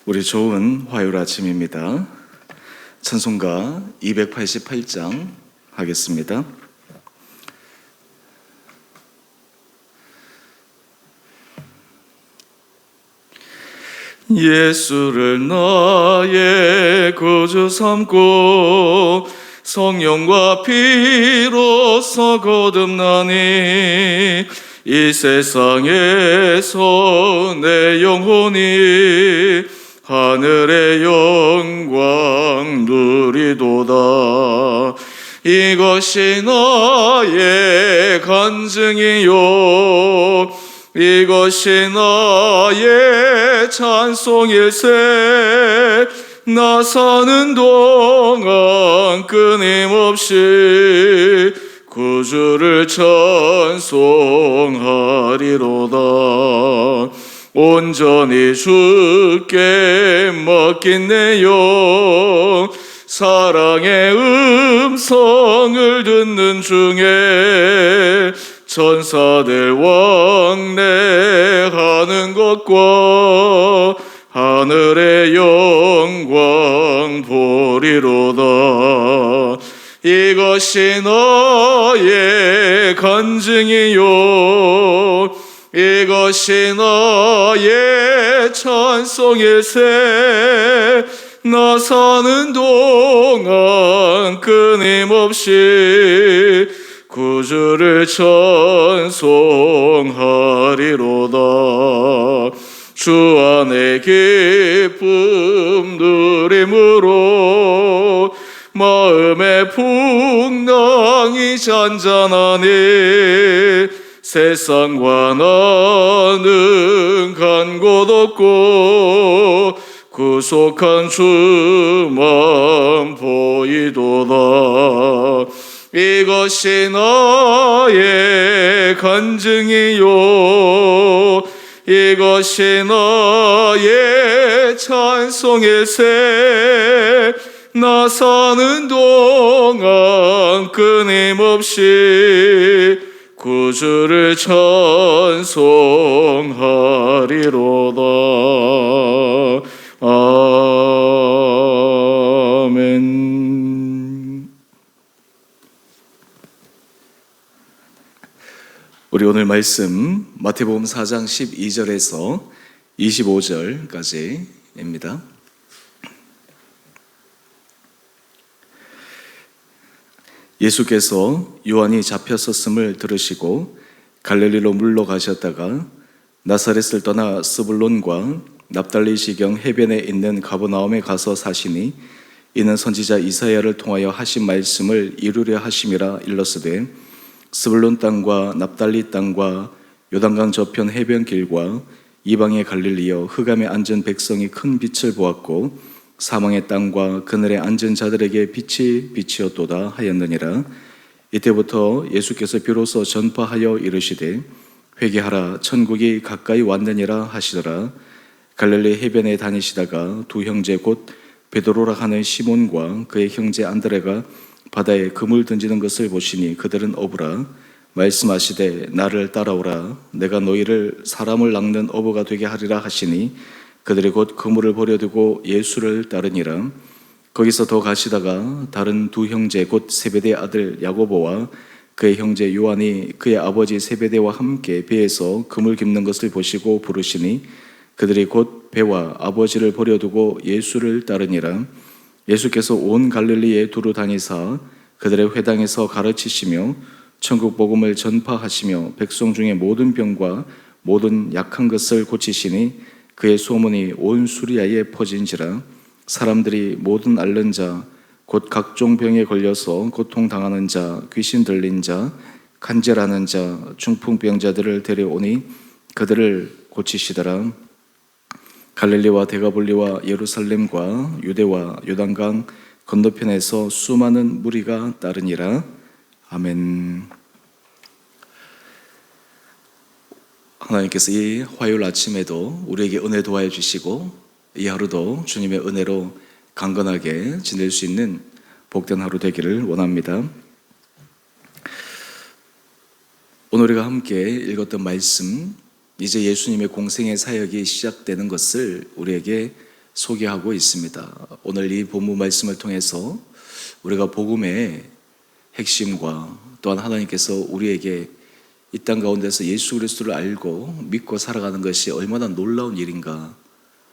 우리 좋은 화요일 아침입니다. 찬송가 288장 하겠습니다. 예수를 나의 구주 삼고 성령과 피로써 거듭나니 이 세상에서 내 영혼이 하늘의 영광 누리도다. 이것이 나의 간증이요 이것이 나의 찬송일세. 나 사는 동안 끊임없이 구주를 찬송하리로다. 온전히 주께 맡긴 내 영 사랑의 음성을 듣는 중에 천사들 왕래하는 것과 하늘의 영광 보리로다. 이것이 나의 간증이요 이것이 나의 찬송일세. 나 사는 동안 끊임없이 구주를 찬송하리로다. 주 안에 기쁨 누림으로 마음의 풍랑이 잔잔하니 세상과 나는 간 곳 없고 구속한 주만 보이도다. 이것이 나의 간증이요 이것이 나의 찬송일세. 나 사는 동안 끊임없이 구주를 찬송하리로다. 아멘. 우리 오늘 말씀 마태복음 4장 12절에서 25절까지입니다. 예수께서 요한이 잡혔었음을 들으시고 갈릴리로 물러가셨다가 나사렛을 떠나 스불론과 납달리 지경 해변에 있는 가버나움에 가서 사시니 이는 선지자 이사야를 통하여 하신 말씀을 이루려 하심이라. 일렀으되 스불론 땅과 납달리 땅과 요단강 저편 해변길과 이방의 갈릴리여 흑암에 앉은 백성이 큰 빛을 보았고 사망의 땅과 그늘에 앉은 자들에게 빛이 비치었도다 하였느니라. 이때부터 예수께서 비로소 전파하여 이르시되 회개하라 천국이 가까이 왔느니라 하시더라. 갈릴리 해변에 다니시다가 두 형제 곧 베드로라 하는 시몬과 그의 형제 안드레가 바다에 그물 던지는 것을 보시니 그들은 어부라. 말씀하시되 나를 따라오라. 내가 너희를 사람을 낚는 어부가 되게 하리라 하시니 그들이 곧 그물을 버려두고 예수를 따르니라. 거기서 더 가시다가 다른 두 형제 곧 세베대 아들 야고보와 그의 형제 요한이 그의 아버지 세베대와 함께 배에서 그물 깁는 것을 보시고 부르시니 그들이 곧 배와 아버지를 버려두고 예수를 따르니라. 예수께서 온 갈릴리에 두루 다니사 그들의 회당에서 가르치시며 천국 복음을 전파하시며 백성 중에 모든 병과 모든 약한 것을 고치시니 그의 소문이 온 수리아에 퍼진지라. 사람들이 모든 앓는 자 곧 각종 병에 걸려서 고통당하는 자 귀신 들린 자 간절하는 자 중풍병자들을 데려오니 그들을 고치시더라. 갈릴리와 데가볼리와 예루살렘과 유대와 요단강 건너편에서 수많은 무리가 따르니라. 아멘. 하나님께서 이 화요일 아침에도 우리에게 은혜 도와해 주시고 이 하루도 주님의 은혜로 강건하게 지낼 수 있는 복된 하루 되기를 원합니다. 오늘 우리가 함께 읽었던 말씀, 이제 예수님의 공생의 사역이 시작되는 것을 우리에게 소개하고 있습니다. 오늘 이 본문 말씀을 통해서 우리가 복음의 핵심과 또한 하나님께서 우리에게 이 땅 가운데서 예수 그리스도를 알고 믿고 살아가는 것이 얼마나 놀라운 일인가,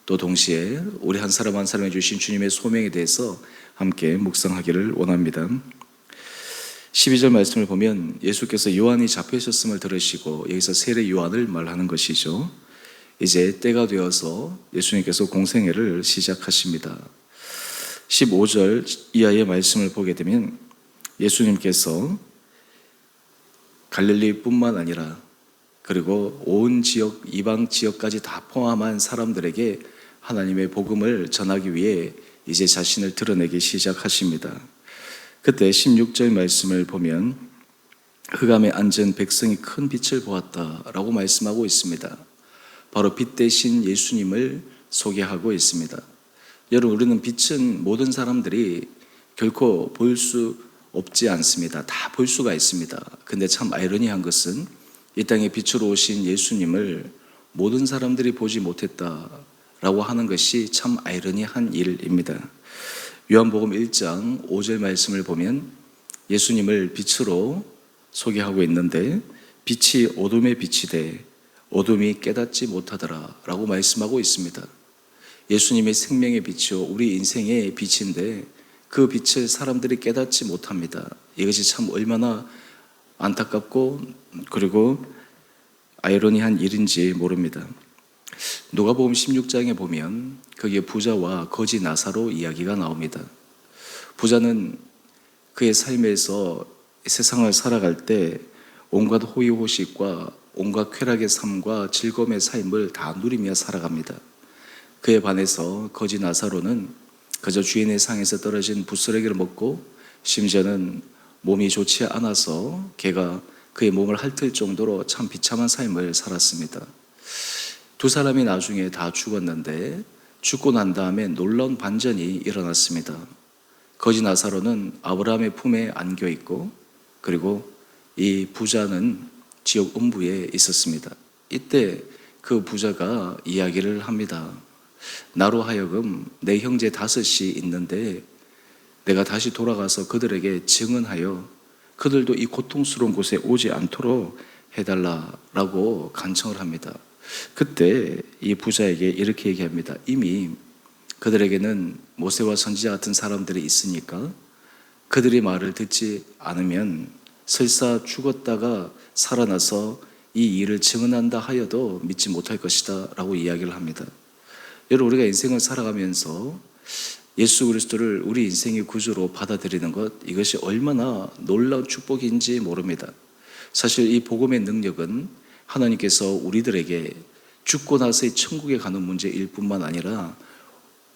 또 동시에 우리 한 사람 한 사람에 주신 주님의 소명에 대해서 함께 묵상하기를 원합니다. 12절 말씀을 보면 예수께서 요한이 잡히셨음을 들으시고, 여기서 세례 요한을 말하는 것이죠. 이제 때가 되어서 예수님께서 공생애를 시작하십니다. 15절 이하의 말씀을 보게 되면 예수님께서 갈릴리뿐만 아니라 그리고 온 지역, 이방 지역까지 다 포함한 사람들에게 하나님의 복음을 전하기 위해 이제 자신을 드러내기 시작하십니다. 그때 16절 말씀을 보면 흑암에 앉은 백성이 큰 빛을 보았다라고 말씀하고 있습니다. 바로 빛 대신 예수님을 소개하고 있습니다. 여러분, 우리는 빛은 모든 사람들이 결코 볼 수 없지 않습니다. 다 볼 수가 있습니다. 근데 참 아이러니한 것은 이 땅에 빛으로 오신 예수님을 모든 사람들이 보지 못했다라고 하는 것이 참 아이러니한 일입니다. 요한복음 1장 5절 말씀을 보면 예수님을 빛으로 소개하고 있는데, 빛이 어둠의 빛이 돼 어둠이 깨닫지 못하더라 라고 말씀하고 있습니다. 예수님의 생명의 빛이요, 우리 인생의 빛인데 그 빛을 사람들이 깨닫지 못합니다. 이것이 참 얼마나 안타깝고 그리고 아이러니한 일인지 모릅니다. 누가복음 16장에 보면 거기에 부자와 거지 나사로 이야기가 나옵니다. 부자는 그의 삶에서 세상을 살아갈 때 온갖 호의호식과 온갖 쾌락의 삶과 즐거움의 삶을 다 누리며 살아갑니다. 그에 반해서 거지 나사로는 그저 주인의 상에서 떨어진 부스러기를 먹고, 심지어는 몸이 좋지 않아서 개가 그의 몸을 핥을 정도로 참 비참한 삶을 살았습니다. 두 사람이 나중에 다 죽었는데 죽고 난 다음에 놀라운 반전이 일어났습니다. 거지 나사로는 아브라함의 품에 안겨 있고, 그리고 이 부자는 지옥 음부에 있었습니다. 이때 그 부자가 이야기를 합니다. 나로 하여금 내 형제 5이 있는데 내가 다시 돌아가서 그들에게 증언하여 그들도 이 고통스러운 곳에 오지 않도록 해달라라고 간청을 합니다. 그때 이 부자에게 이렇게 얘기합니다. 이미 그들에게는 모세와 선지자 같은 사람들이 있으니까 그들이 말을 듣지 않으면 설사 죽었다가 살아나서 이 일을 증언한다 하여도 믿지 못할 것이다 라고 이야기를 합니다. 여러분, 우리가 인생을 살아가면서 예수 그리스도를 우리 인생의 구주로 받아들이는 것, 이것이 얼마나 놀라운 축복인지 모릅니다. 사실 이 복음의 능력은 하나님께서 우리들에게 죽고 나서의 천국에 가는 문제일 뿐만 아니라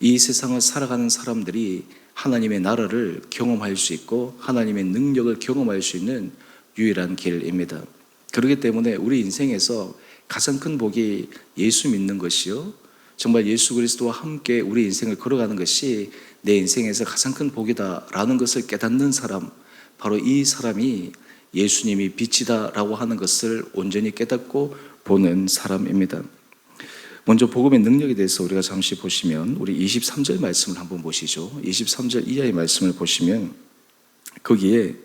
이 세상을 살아가는 사람들이 하나님의 나라를 경험할 수 있고 하나님의 능력을 경험할 수 있는 유일한 길입니다. 그렇기 때문에 우리 인생에서 가장 큰 복이 예수 믿는 것이요, 정말 예수 그리스도와 함께 우리 인생을 걸어가는 것이 내 인생에서 가장 큰 복이다라는 것을 깨닫는 사람, 바로 이 사람이 예수님이 빛이다라고 하는 것을 온전히 깨닫고 보는 사람입니다. 먼저 복음의 능력에 대해서 우리가 잠시 보시면 우리 23절 말씀을 한번 보시죠. 23절 이하의 말씀을 보시면 거기에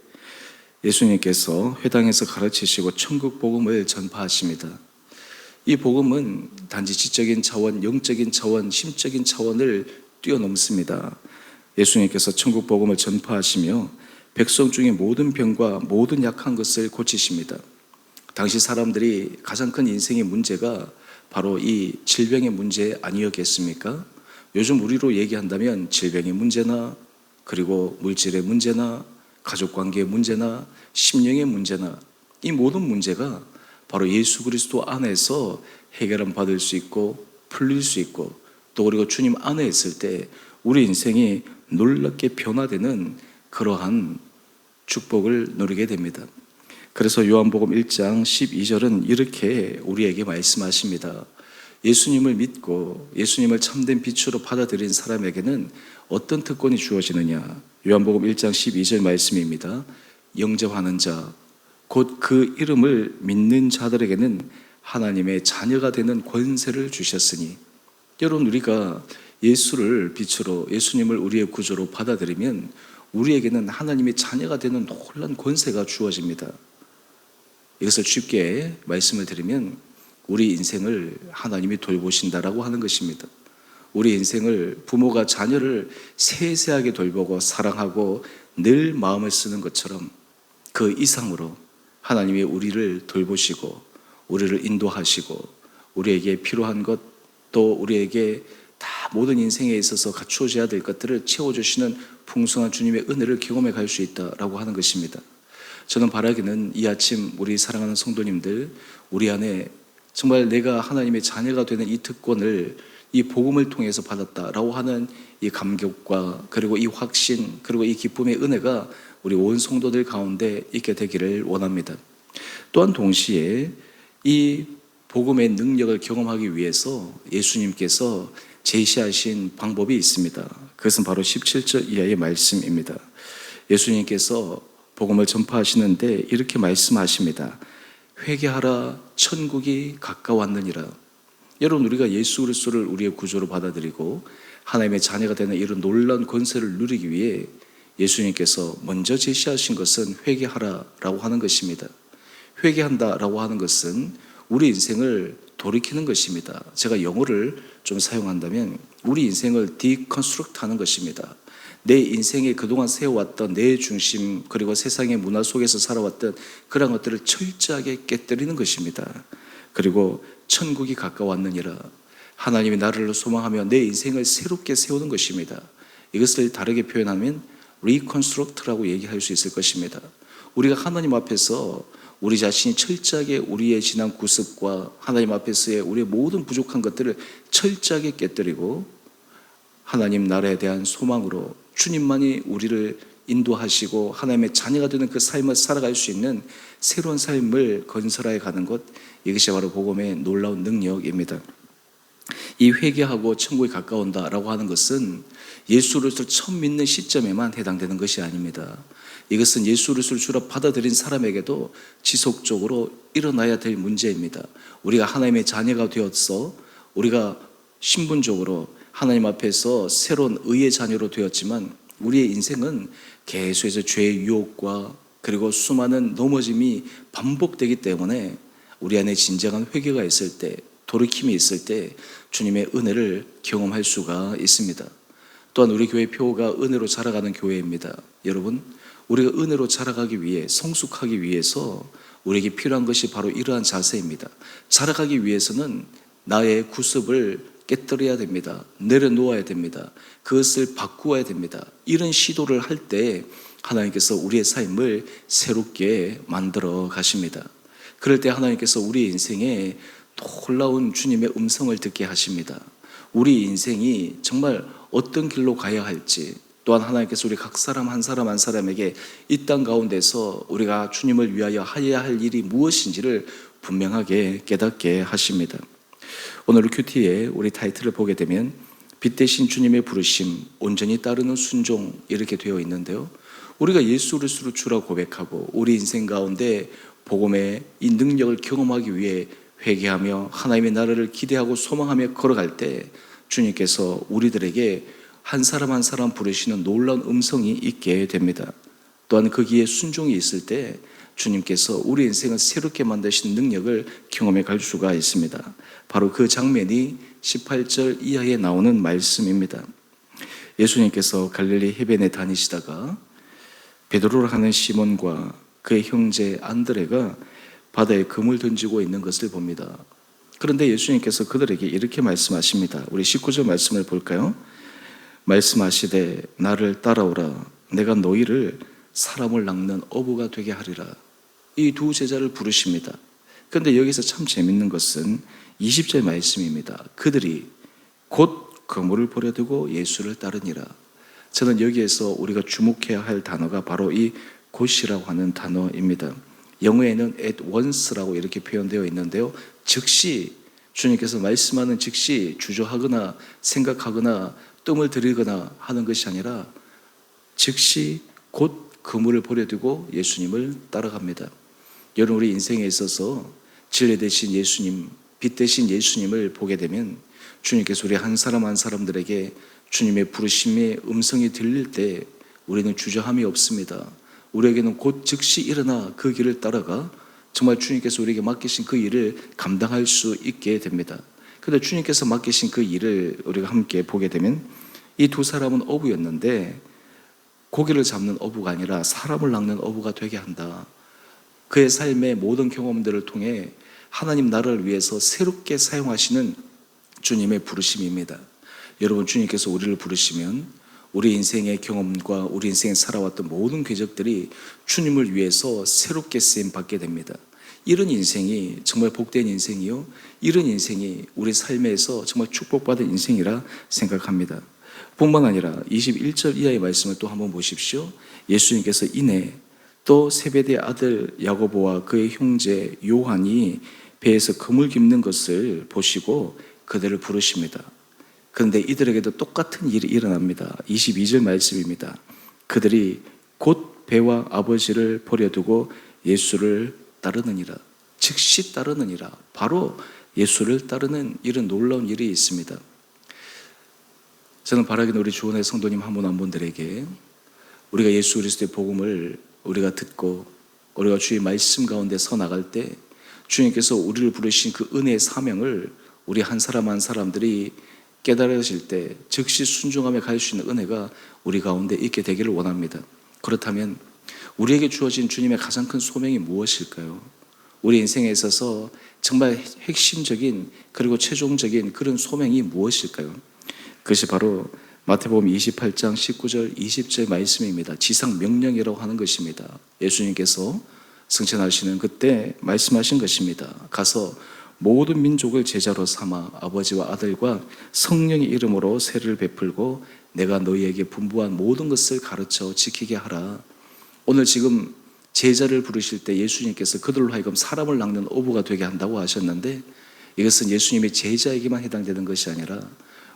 예수님께서 회당에서 가르치시고 천국 복음을 전파하십니다. 이 복음은 단지 지적인 차원, 영적인 차원, 심적인 차원을 뛰어넘습니다. 예수님께서 천국 복음을 전파하시며 백성 중에 모든 병과 모든 약한 것을 고치십니다. 당시 사람들이 가장 큰 인생의 문제가 바로 이 질병의 문제 아니었겠습니까? 요즘 우리로 얘기한다면 질병의 문제나 그리고 물질의 문제나 가족관계의 문제나 심령의 문제나 이 모든 문제가 바로 예수 그리스도 안에서 해결을 받을 수 있고 풀릴 수 있고, 또 그리고 주님 안에 있을 때 우리 인생이 놀랍게 변화되는 그러한 축복을 누리게 됩니다. 그래서 요한복음 1장 12절은 이렇게 우리에게 말씀하십니다. 예수님을 믿고 예수님을 참된 빛으로 받아들인 사람에게는 어떤 특권이 주어지느냐. 요한복음 1장 12절 말씀입니다. 영접하는 자, 곧 그 이름을 믿는 자들에게는 하나님의 자녀가 되는 권세를 주셨으니. 여러분, 우리가 예수를 빛으로, 예수님을 우리의 구조로 받아들이면 우리에게는 하나님의 자녀가 되는 놀라운 권세가 주어집니다. 이것을 쉽게 말씀을 드리면 우리 인생을 하나님이 돌보신다라고 하는 것입니다. 우리 인생을 부모가 자녀를 세세하게 돌보고 사랑하고 늘 마음을 쓰는 것처럼 그 이상으로 하나님이 우리를 돌보시고 우리를 인도하시고 우리에게 필요한 것, 또 우리에게 다 모든 인생에 있어서 갖추어져야 될 것들을 채워주시는 풍성한 주님의 은혜를 경험해 갈 수 있다라고 하는 것입니다. 저는 바라기는 이 아침 우리 사랑하는 성도님들, 우리 안에 정말 내가 하나님의 자녀가 되는 이 특권을 이 복음을 통해서 받았다라고 하는 이 감격과 그리고 이 확신 그리고 이 기쁨의 은혜가 우리 온 성도들 가운데 있게 되기를 원합니다. 또한 동시에 이 복음의 능력을 경험하기 위해서 예수님께서 제시하신 방법이 있습니다. 그것은 바로 17절 이하의 말씀입니다. 예수님께서 복음을 전파하시는데 이렇게 말씀하십니다. 회개하라, 천국이 가까웠느니라. 여러분, 우리가 예수 그리스도를 우리의 구조로 받아들이고 하나님의 자녀가 되는 이런 놀라운 권세를 누리기 위해 예수님께서 먼저 제시하신 것은 회개하라라고 하는 것입니다. 회개한다라고 하는 것은 우리 인생을 돌이키는 것입니다. 제가 영어를 좀 사용한다면 우리 인생을 디컨스트럭트 하는 것입니다. 내 인생에 그동안 세워왔던 내 중심 그리고 세상의 문화 속에서 살아왔던 그런 것들을 철저하게 깨뜨리는 것입니다. 그리고 천국이 가까웠느니라. 하나님이 나를 소망하며 내 인생을 새롭게 세우는 것입니다. 이것을 다르게 표현하면 리컨스트럭트라고 얘기할 수 있을 것입니다. 우리가 하나님 앞에서 우리 자신이 철저하게 우리의 지난 구습과 하나님 앞에서의 우리의 모든 부족한 것들을 철저하게 깨뜨리고 하나님 나라에 대한 소망으로 주님만이 우리를 인도하시고 하나님의 자녀가 되는 그 삶을 살아갈 수 있는 새로운 삶을 건설하여 가는 것, 이것이 바로 복음의 놀라운 능력입니다. 이 회개하고 천국에 가까운다라고 하는 것은 예수 그리스도를 처음 믿는 시점에만 해당되는 것이 아닙니다. 이것은 예수 그리스도를 주로 받아들인 사람에게도 지속적으로 일어나야 될 문제입니다. 우리가 하나님의 자녀가 되었어 우리가 신분적으로 하나님 앞에서 새로운 의의 자녀로 되었지만 우리의 인생은 계속해서 죄의 유혹과 그리고 수많은 넘어짐이 반복되기 때문에 우리 안에 진정한 회개가 있을 때, 돌이킴이 있을 때 주님의 은혜를 경험할 수가 있습니다. 또한 우리 교회 표가 은혜로 자라가는 교회입니다. 여러분, 우리가 은혜로 자라가기 위해, 성숙하기 위해서 우리에게 필요한 것이 바로 이러한 자세입니다. 자라가기 위해서는 나의 구습을 깨뜨려야 됩니다. 내려놓아야 됩니다. 그것을 바꾸어야 됩니다. 이런 시도를 할 때 하나님께서 우리의 삶을 새롭게 만들어 가십니다. 그럴 때 하나님께서 우리 인생에 놀라운 주님의 음성을 듣게 하십니다. 우리 인생이 정말 어떤 길로 가야 할지, 또한 하나님께서 우리 각 사람 한 사람 한 사람에게 이 땅 가운데서 우리가 주님을 위하여 해야 할 일이 무엇인지를 분명하게 깨닫게 하십니다. 오늘 큐티의 우리 타이틀을 보게 되면 빛 대신 주님의 부르심, 온전히 따르는 순종, 이렇게 되어 있는데요. 우리가 예수 그리스도를 주라 고백하고 우리 인생 가운데 복음의 이 능력을 경험하기 위해 회개하며 하나님의 나라를 기대하고 소망하며 걸어갈 때 주님께서 우리들에게 한 사람 한 사람 부르시는 놀라운 음성이 있게 됩니다. 또한 거기에 순종이 있을 때 주님께서 우리 인생을 새롭게 만드시는 능력을 경험해 갈 수가 있습니다. 바로 그 장면이 18절 이하에 나오는 말씀입니다. 예수님께서 갈릴리 해변에 다니시다가 베드로를 하는 시몬과 그의 형제 안드레가 바다에 금을 던지고 있는 것을 봅니다. 그런데 예수님께서 그들에게 이렇게 말씀하십니다. 우리 19절 말씀을 볼까요? 말씀하시되 나를 따라오라. 내가 너희를 사람을 낚는 어부가 되게 하리라. 이 두 제자를 부르십니다. 그런데 여기서 참 재밌는 것은 20절 말씀입니다. 그들이 곧 그물을 버려두고 예수를 따르니라. 저는 여기에서 우리가 주목해야 할 단어가 바로 이 곧이라고 하는 단어입니다. 영어에는 at once라고 이렇게 표현되어 있는데요. 즉시, 주님께서 말씀하는 즉시 주저하거나 생각하거나 뜸을 들이거나 하는 것이 아니라 즉시 곧 그물을 버려두고 예수님을 따라갑니다. 여러분, 우리 인생에 있어서 진리 대신 예수님, 빛 대신 예수님을 보게 되면 주님께서 우리 한 사람 한 사람들에게 주님의 부르심의 음성이 들릴 때 우리는 주저함이 없습니다. 우리에게는 곧 즉시 일어나 그 길을 따라가 정말 주님께서 우리에게 맡기신 그 일을 감당할 수 있게 됩니다. 그런데 주님께서 맡기신 그 일을 우리가 함께 보게 되면 이 두 사람은 어부였는데 고기를 잡는 어부가 아니라 사람을 낚는 어부가 되게 한다. 그의 삶의 모든 경험들을 통해 하나님 나라를 위해서 새롭게 사용하시는 주님의 부르심입니다. 여러분, 주님께서 우리를 부르시면 우리 인생의 경험과 우리 인생에 살아왔던 모든 궤적들이 주님을 위해서 새롭게 쓰임 받게 됩니다. 이런 인생이 정말 복된 인생이요, 이런 인생이 우리 삶에서 정말 축복받은 인생이라 생각합니다. 뿐만 아니라 21절 이하의 말씀을 또 한번 보십시오. 예수님께서 이내 또 세베대의 아들 야고보와 그의 형제 요한이 배에서 그물 깁는 것을 보시고 그들을 부르십니다. 그런데 이들에게도 똑같은 일이 일어납니다. 22절 말씀입니다. 그들이 곧 배와 아버지를 버려두고 예수를 따르느니라. 즉시 따르느니라. 바로 예수를 따르는 이런 놀라운 일이 있습니다. 저는 바라기는 우리 주원의 성도님 한 분 한 분들에게 우리가 예수 그리스도의 복음을 우리가 듣고 우리가 주의 말씀 가운데 서 나갈 때 주님께서 우리를 부르신 그 은혜의 사명을 우리 한 사람 한 사람들이 깨달으실 때 즉시 순종하며 갈 수 있는 은혜가 우리 가운데 있게 되기를 원합니다. 그렇다면 우리에게 주어진 주님의 가장 큰 소명이 무엇일까요? 우리 인생에 있어서 정말 핵심적인 그리고 최종적인 그런 소명이 무엇일까요? 그것이 바로 마태복음 28장 19절 20절 말씀입니다. 지상 명령이라고 하는 것입니다. 예수님께서 승천하시는 그때 말씀하신 것입니다. 가서 모든 민족을 제자로 삼아 아버지와 아들과 성령의 이름으로 세를 베풀고 내가 너희에게 분부한 모든 것을 가르쳐 지키게 하라. 오늘 지금 제자를 부르실 때 예수님께서 그들로 하여금 사람을 낚는 어부가 되게 한다고 하셨는데 이것은 예수님의 제자에게만 해당되는 것이 아니라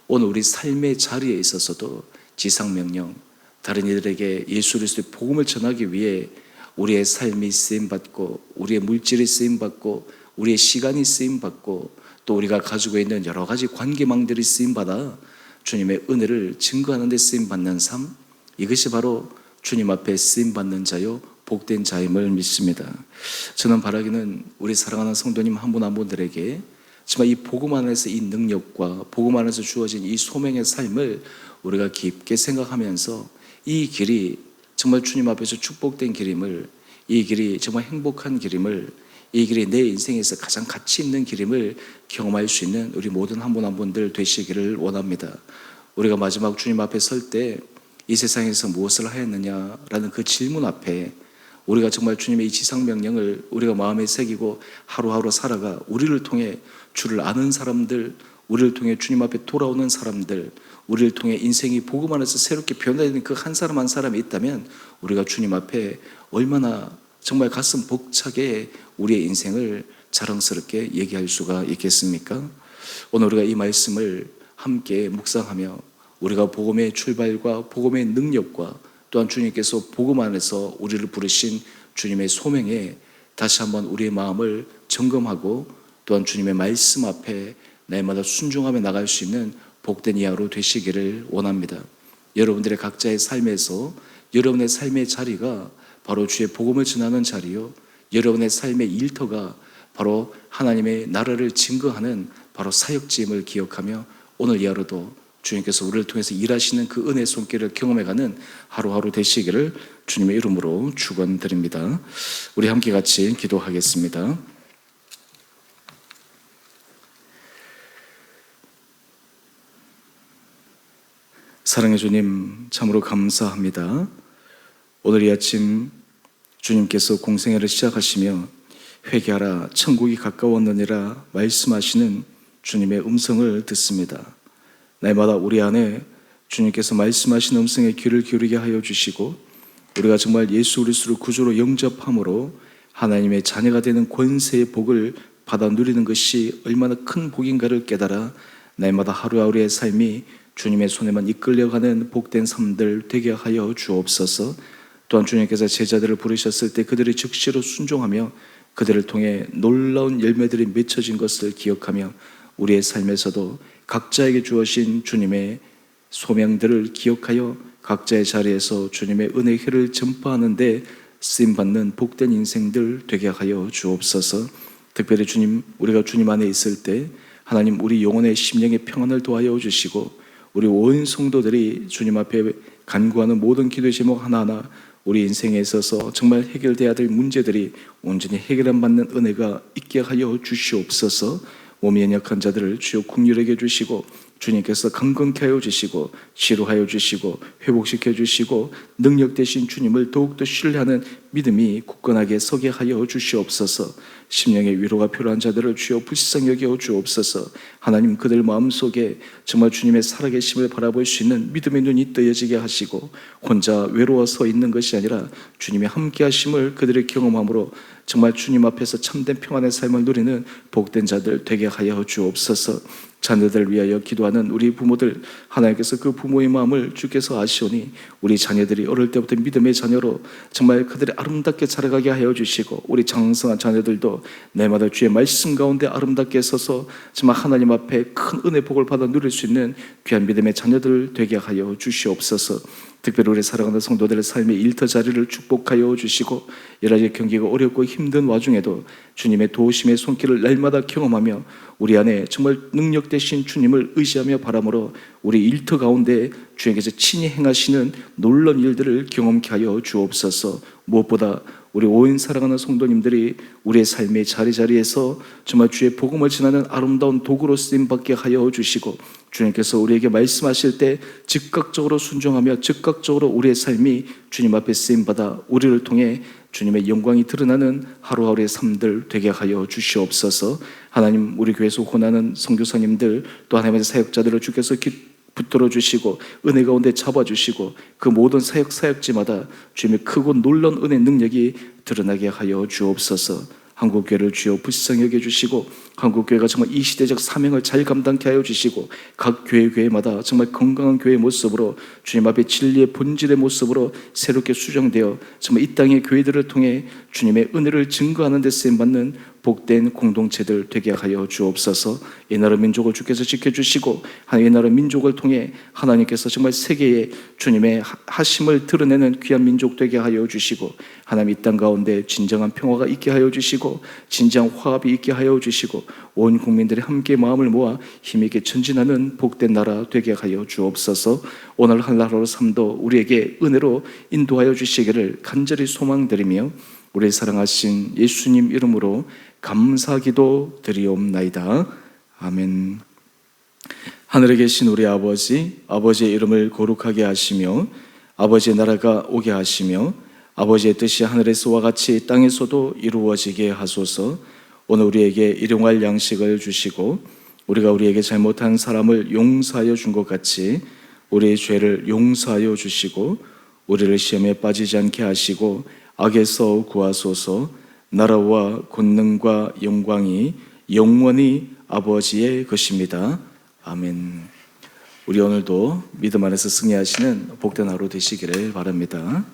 오늘 우리 삶의 자리에 있어서도 지상명령, 다른 이들에게 예수 그리스도의 복음을 전하기 위해 우리의 삶이 쓰임받고 우리의 물질이 쓰임받고 우리의 시간이 쓰임받고 또 우리가 가지고 있는 여러 가지 관계망들이 쓰임받아 주님의 은혜를 증거하는 데 쓰임받는 삶, 이것이 바로 주님 앞에 쓰임받는 자요 복된 자임을 믿습니다. 저는 바라기는 우리 사랑하는 성도님 한 분 한 분들에게 정말 이 복음 안에서 이 능력과 복음 안에서 주어진 이 소명의 삶을 우리가 깊게 생각하면서 이 길이 정말 주님 앞에서 축복된 길임을, 이 길이 정말 행복한 길임을, 이 길이 내 인생에서 가장 가치 있는 길임을 경험할 수 있는 우리 모든 한 분 한 분들 되시기를 원합니다. 우리가 마지막 주님 앞에 설 때 이 세상에서 무엇을 하였느냐라는 그 질문 앞에 우리가 정말 주님의 이 지상명령을 우리가 마음에 새기고 하루하루 살아가 우리를 통해 주를 아는 사람들, 우리를 통해 주님 앞에 돌아오는 사람들, 우리를 통해 인생이 복음 안에서 새롭게 변화되는 그 한 사람 한 사람이 있다면 우리가 주님 앞에 얼마나 정말 가슴 벅차게 우리의 인생을 자랑스럽게 얘기할 수가 있겠습니까? 오늘 우리가 이 말씀을 함께 묵상하며 우리가 복음의 출발과 복음의 능력과 또한 주님께서 복음 안에서 우리를 부르신 주님의 소명에 다시 한번 우리의 마음을 점검하고 또한 주님의 말씀 앞에 날마다 순종하며 나갈 수 있는 복된 이 하루 되시기를 원합니다. 여러분들의 각자의 삶에서 여러분의 삶의 자리가 바로 주의 복음을 전하는 자리요, 여러분의 삶의 일터가 바로 하나님의 나라를 증거하는 바로 사역지임을 기억하며 오늘 이 하루도 주님께서 우리를 통해서 일하시는 그 은혜의 손길을 경험해가는 하루하루 되시기를 주님의 이름으로 축원드립니다. 우리 함께 같이 기도하겠습니다. 사랑의 주님, 참으로 감사합니다. 오늘 이 아침 주님께서 공생애를 시작하시며 회개하라 천국이 가까웠느니라 말씀하시는 주님의 음성을 듣습니다. 날마다 우리 안에 주님께서 말씀하신 음성에 귀를 기울이게 하여 주시고 우리가 정말 예수 그리스도를 구주로 영접함으로 하나님의 자녀가 되는 권세의 복을 받아 누리는 것이 얼마나 큰 복인가를 깨달아 날마다 하루하루의 삶이 주님의 손에만 이끌려가는 복된 삶들 되게 하여 주옵소서. 또한 주님께서 제자들을 부르셨을 때 그들이 즉시로 순종하며 그들을 통해 놀라운 열매들이 맺혀진 것을 기억하며 우리의 삶에서도 각자에게 주어진 주님의 소명들을 기억하여 각자의 자리에서 주님의 은혜의 해를 전파하는데 쓰임받는 복된 인생들 되게 하여 주옵소서. 특별히 주님, 우리가 주님 안에 있을 때 하나님 우리 영혼의 심령의 평안을 도하여 주시고 우리 온 성도들이 주님 앞에 간구하는 모든 기도의 제목 하나하나 우리 인생에 있어서 정말 해결돼야 될 문제들이 온전히 해결안 받는 은혜가 있게 하여 주시옵소서. 몸이 연약한 자들을 주여 긍휼하게 주시고 주님께서 강건케 하여 주시고 치료하여 주시고 회복시켜 주시고 능력 되신 주님을 더욱더 신뢰하는 믿음이 굳건하게 서게 하여 주시옵소서. 심령의 위로가 필요한 자들을 주여 불쌍히 여겨 주옵소서. 하나님 그들 마음속에 정말 주님의 살아계심을 바라볼 수 있는 믿음의 눈이 뜨여지게 하시고 혼자 외로워 서 있는 것이 아니라 주님의 함께 하심을 그들의 경험함으로 정말 주님 앞에서 참된 평안의 삶을 누리는 복된 자들 되게 하여 주옵소서. 자녀들을 위하여 기도하는 우리 부모들, 하나님께서 그 부모의 마음을 주께서 아시오니 우리 자녀들이 어릴 때부터 믿음의 자녀로 정말 그들이 아름답게 자라가게 하여 주시고 우리 장성한 자녀들도 날마다 주의 말씀 가운데 아름답게 서서 정말 하나님 앞에 큰 은혜 복을 받아 누릴 수 있는 귀한 믿음의 자녀들 되게 하여 주시옵소서. 특별히 우리 사랑하는 성도들의 삶의 일터 자리를 축복하여 주시고 여러 가지 경기가 어렵고 힘든 와중에도 주님의 도우심의 손길을 날마다 경험하며 우리 안에 정말 능력 되신 주님을 의지하며 바람으로 우리 일터 가운데 주님께서 친히 행하시는 놀라운 일들을 경험케 하여 주옵소서. 무엇보다 우리 오인 사랑하는 성도님들이 우리의 삶의 자리자리에서 정말 주의 복음을 전하는 아름다운 도구로 쓰임받게 하여 주시고 주님께서 우리에게 말씀하실 때 즉각적으로 순종하며 즉각적으로 우리의 삶이 주님 앞에 쓰임받아 우리를 통해 주님의 영광이 드러나는 하루하루의 삶들 되게 하여 주시옵소서. 하나님 우리 교회에서 혼하는 선교사님들 또 하나님의 사역자들을 주께서 붙들어 주시고 은혜 가운데 잡아주시고 그 모든 사역지마다 주님의 크고 놀라운 은혜 능력이 드러나게 하여 주옵소서. 한국교회를 주여 불쌍히 여겨주시고 한국교회가 정말 이 시대적 사명을 잘 감당케 하여 주시고 각 교회마다 정말 건강한 교회의 모습으로 주님 앞에 진리의 본질의 모습으로 새롭게 수정되어 정말 이 땅의 교회들을 통해 주님의 은혜를 증거하는 데 쓰임받는 복된 공동체들 되게 하여 주옵소서. 이 나라 민족을 주께서 지켜주시고 이 나라 민족을 통해 하나님께서 정말 세계에 주님의 하심을 드러내는 귀한 민족 되게 하여 주시고 하나님 이 땅 가운데 진정한 평화가 있게 하여 주시고 진정한 화합이 있게 하여 주시고 온 국민들이 함께 마음을 모아 힘있게 전진하는 복된 나라 되게 하여 주옵소서. 오늘 하루하루 삶도 우리에게 은혜로 인도하여 주시기를 간절히 소망드리며 우리 사랑하신 예수님 이름으로 감사기도 드리옵나이다. 아멘. 하늘에 계신 우리 아버지, 아버지의 이름을 거룩하게 하시며 아버지의 나라가 오게 하시며 아버지의 뜻이 하늘에서와 같이 땅에서도 이루어지게 하소서. 오늘 우리에게 일용할 양식을 주시고 우리가 우리에게 잘못한 사람을 용서하여 준 것 같이 우리의 죄를 용서하여 주시고 우리를 시험에 빠지지 않게 하시고 악에서 구하소서. 나라와 권능과 영광이 영원히 아버지의 것입니다. 아멘. 우리 오늘도 믿음 안에서 승리하시는 복된 하루 되시기를 바랍니다.